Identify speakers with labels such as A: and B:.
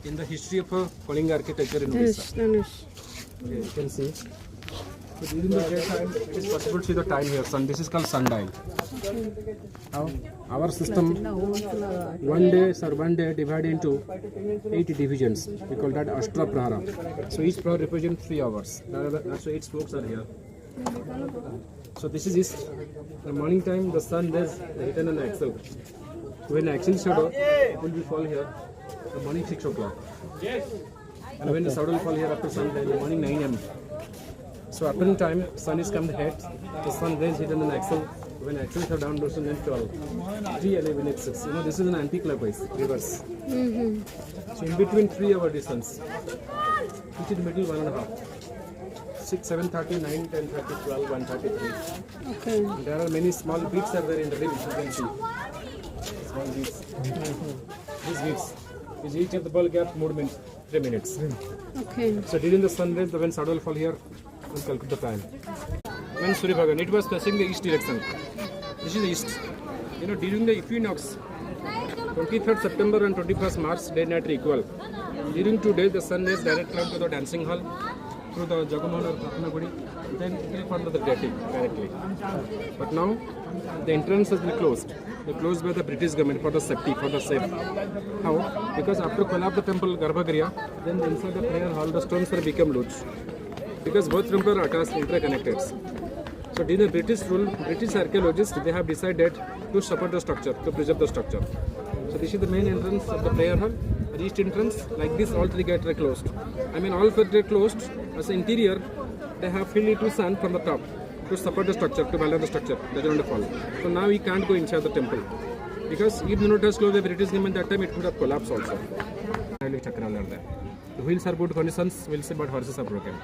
A: in the history of Kalinga architecture in
B: Yes,
A: Odisha.
B: Dhanush.
A: Okay, you can see. So during the daytime, it is possible to see the time here. Sun. This is called sundial. Now, our system, one day divided into 8 divisions. We call that Ashtra Prahara. So each prahara represents 3 hours. So 8 spokes are here. So this is east. The morning time, the sun rays hit an axle. When axle shadow will be fall here, the morning 6 o'clock. And when the shadow will fall here after sunrise, in the morning 9 am. So afternoon time, sun is come ahead. The sun rays hit an axle. When axles are down, those are 12. 3 and when it's 6. You know, this is an anti-clockwise reverse. So in between 3 hour distance, which is middle 1.5. 6, 7:30, 9, 10:30, 12, 1:33.
B: Okay.
A: There are many small beats are there in the rim, you can see. Small beats. These beats is each of the ball gap movement 3 minutes.
B: Okay.
A: So during the sun rays, when shadow will fall here, we'll calculate the time. When Surya Bhagan, it was facing the east direction. This is the east. You know, during the equinox, 23rd September and 21st March, day and night are equal. During 2 days, the sun rays direct out to the dancing hall, through the Jagamohan or Ratnagudi, then it will follow the directly. But now, the entrance has been closed. They closed by the British government for the safety, for the safe. How? Because after collapse the temple Garbhagriha, then inside the prayer hall, the stones have become loose. Because both temples are interconnected. So during the British rule, British archaeologists, they have decided to support the structure, to preserve the structure. So this is the main entrance of the prayer hall. The east entrance, like this, all 3 gates are closed. I mean, all 4 are closed. As the interior, they have filled it with sand from the top to support the structure, to balance the structure. They don't fall. So now we can't go inside the temple. Because if the note has closed the British government that time, it could have collapsed also. The wheels are good conditions, we'll see, but horses are broken.